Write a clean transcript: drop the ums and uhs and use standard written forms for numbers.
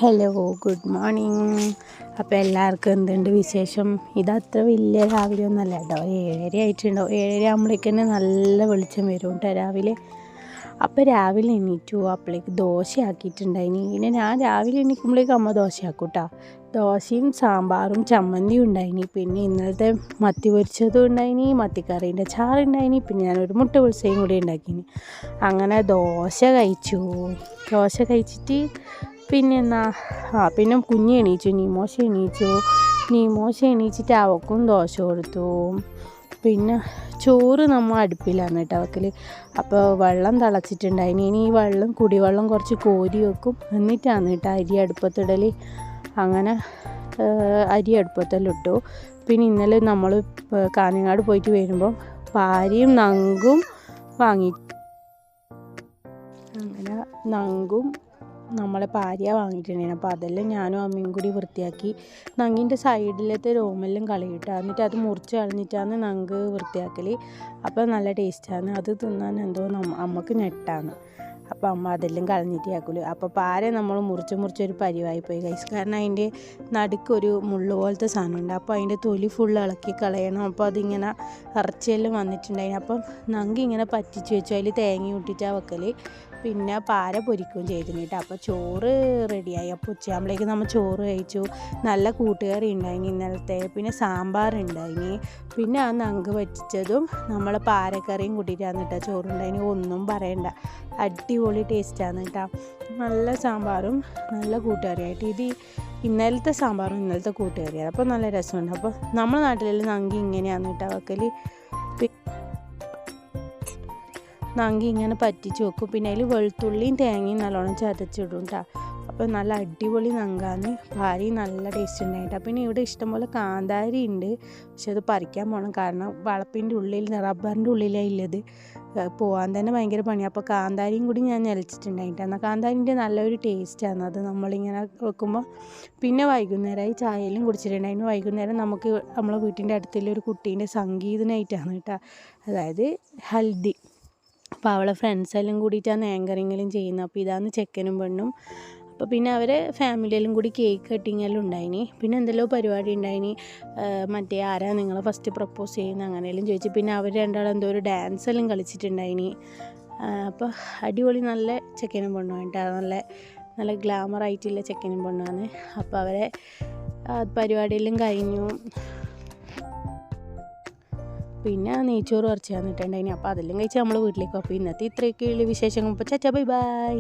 Hello, good morning. അപ്പോൾ എല്ലാവർക്കും എന്തുണ്ട് വിശേഷം? ഇതത്ര വലിയ രാവിലെ ഒന്നുമല്ല കേട്ടോ, 7:30 ആയിട്ടുണ്ടാവും. 7:30 ആകുമ്പോഴേക്ക് തന്നെ നല്ല വെളിച്ചം വരും കേട്ടോ രാവിലെ. അപ്പോൾ രാവിലെ എണീറ്റു, അപ്പോഴേക്ക് ദോശയാക്കിയിട്ടുണ്ടായിനി. പിന്നെ ഞാൻ രാവിലെ എണീക്കുമ്പോഴേക്ക് അമ്മ ദോശയാക്കും കേട്ടോ. ദോശയും സാമ്പാറും ചമ്മന്തിയും ഉണ്ടായിനി. പിന്നെ ഇന്നലത്തെ മത്തി പൊരിച്ചതും ഉണ്ടായിനി, മത്തിക്കറീൻ്റെ ചാറുണ്ടായിനി. പിന്നെ ഞാനൊരു മുട്ട പൊരിച്ചതും കൂടി ഉണ്ടാക്കിനി. അങ്ങനെ ദോശ കഴിച്ചിട്ട് പിന്നെ പിന്നെ കുഞ്ഞ് എണീച്ചു, നീമോശ എണീച്ചിട്ട് അവക്കും ദോശ കൊടുത്തു. പിന്നെ ചോറ് നമ്മൾ അടുപ്പിലാണ് കേട്ടോ വെക്കൽ. അപ്പോൾ വെള്ളം തിളച്ചിട്ടുണ്ടായിനി. ഇനി ഈ കുടിവെള്ളം കുറച്ച് കോരി വെക്കും, എന്നിട്ടാണ് കേട്ടോ അരി അടുപ്പത്തിടൽ. അങ്ങനെ അരി അടുപ്പത്തെല്ലാം. പിന്നെ ഇന്നലെ നമ്മൾ കാഞ്ഞങ്ങാട് പോയിട്ട് വരുമ്പോൾ പാരിയും നങ്കും വാങ്ങി. അങ്ങനെ നങ്കും നമ്മളെ പാരിയ വാങ്ങിയിട്ടുണ്ടായിരുന്നു. അപ്പോൾ അതെല്ലാം ഞാനും അമ്മയും കൂടി വൃത്തിയാക്കി. നങ്ങിൻ്റെ സൈഡിലത്തെ രോമെല്ലാം കളയിട്ട്, എന്നിട്ട് അത് മുറിച്ച് കളഞ്ഞിട്ടാണ് നങ്ക് വൃത്തിയാക്കൽ. അപ്പോൾ നല്ല ടേസ്റ്റാണ്, അത് തിന്നാൻ എന്തോ അമ്മക്ക് ഞെട്ടാണ്. അപ്പോൾ അമ്മ അതെല്ലാം കളഞ്ഞിട്ട് ആക്കല്. അപ്പോൾ പാര നമ്മൾ മുറിച്ചൊരു പരിവായി പോയി ഗൈസ്. കാരണം അതിൻ്റെ നടുക്കൊരു മുള്ളു പോലത്തെ സാധനമുണ്ട്. അപ്പോൾ അതിൻ്റെ തൊലി ഫുൾ ഇളക്കി കളയണം. അപ്പോൾ അതിങ്ങനെ ഇറച്ചിയെല്ലാം വന്നിട്ടുണ്ടായിരുന്നു. അപ്പം നങ്കി ഇങ്ങനെ പറ്റിച്ച് വെച്ചു, അതിൽ തേങ്ങ ഇട്ടിട്ടാണ് വെക്കൽ. പിന്നെ പാര പൊരിക്കുകയും ചെയ്തിട്ട്. അപ്പോൾ ചോറ് റെഡിയായി. അപ്പോൾ ഉച്ചയാകുമ്പോഴേക്ക് നമ്മൾ ചോറ് കഴിച്ചു. നല്ല കൂട്ടുകറി ഉണ്ടായിനി ഇന്നലത്തെ. പിന്നെ സാമ്പാറുണ്ടായിനി. പിന്നെ ആ നങ്ക് പറ്റിച്ചതും നമ്മളെ പാരക്കറിയും കൂട്ടിയിട്ടാണ് കേട്ടോ ചോറുണ്ടായിനി. ഒന്നും പറയണ്ട, അടിപൊളി ടേസ്റ്റാണ് കേട്ടോ. നല്ല സാമ്പാറും നല്ല കൂട്ടുകറിയായിട്ട്. ഇത് ഇന്നലത്തെ സാമ്പാറും ഇന്നലത്തെ കൂട്ടുകറിയാണ്. അപ്പോൾ നല്ല രസമുണ്ട്. അപ്പോൾ നമ്മുടെ നാട്ടിലെല്ലാം നങ്കി ഇങ്ങനെയാണ് കേട്ടോ വെക്കൽ. നങ്കി ഇങ്ങനെ പറ്റിച്ച് വെക്കും. പിന്നെ അതിൽ വെളുത്തുള്ളിയും തേങ്ങയും നല്ലോണം ചതച്ചിടും കേട്ടോ. അപ്പോൾ നല്ല അടിപൊളി നങ്കാന്ന്. ഭാര്യ നല്ല ടേസ്റ്റ് ഉണ്ടായിട്ടാ. പിന്നെ ഇവിടെ ഇഷ്ടംപോലെ കാന്താരി ഉണ്ട്, പക്ഷെ അത് പറിക്കാൻ പോകണം. കാരണം വളപ്പിൻ്റെ ഉള്ളിൽ റബ്ബറിൻ്റെ ഉള്ളിലാണ് ഉള്ളത്. പോകാൻ തന്നെ ഭയങ്കര പണിയാണ്. അപ്പോൾ കാന്താരിയും കൂടി ഞാൻ നിലച്ചിട്ടുണ്ടായിട്ട്. എന്നാൽ കാന്താരിൻ്റെ നല്ലൊരു ടേസ്റ്റാണ് അത് നമ്മളിങ്ങനെ വെക്കുമ്പോൾ. പിന്നെ വൈകുന്നേരമായി ചായയിലും കുടിച്ചിട്ടുണ്ടായിരുന്നു. വൈകുന്നേരം നമുക്ക് നമ്മളെ വീട്ടിൻ്റെ അടുത്തുള്ളൊരു കുട്ടീൻ്റെ സംഗീതനായിട്ടാണ് കേട്ടോ, അതായത് ഹൽദി. അപ്പോൾ അവളെ ഫ്രണ്ട്സെല്ലാം കൂടിയിട്ടാണ് ആങ്കറിങ്ങെല്ലാം ചെയ്യുന്നത്. അപ്പോൾ ഇതാണ് ചെക്കനും പെണ്ണും. അപ്പോൾ പിന്നെ അവരെ ഫാമിലിയെല്ലാം കൂടി കേക്ക് കട്ടിങ്ങെല്ലാം ഉണ്ടായിനി. പിന്നെ എന്തെല്ലോ പരിപാടി ഉണ്ടായിനി. മറ്റേ ആരാ നിങ്ങളെ ഫസ്റ്റ് പ്രപ്പോസ് ചെയ്യുന്നത് അങ്ങനെയെല്ലാം ചോദിച്ചു. പിന്നെ അവർ രണ്ടാളും എന്തോ ഒരു ഡാൻസ് എല്ലാം കളിച്ചിട്ടുണ്ടായിനി. അപ്പോൾ അടിപൊളി നല്ല ചെക്കനും പെണ്ണും കേട്ടോ. നല്ല ഗ്ലാമറായിട്ടുള്ള ചെക്കനും പെണ്ണുമാണ്. അപ്പോൾ അവരെ പരിപാടിയെല്ലാം കഴിഞ്ഞു. പിന്നെ നെയ്ച്ചോറ് ഇറച്ചി തന്നിട്ടുണ്ടായിനി. അപ്പോൾ അതെല്ലാം കഴിച്ച് നമ്മൾ വീട്ടിലേക്ക്. അപ്പോൾ ഇന്നത്തെ ഇത്രയൊക്കെയുള്ള വിശേഷങ്ങൾ. അപ്പോൾ ചാച്ചാ, ബൈ ബൈ.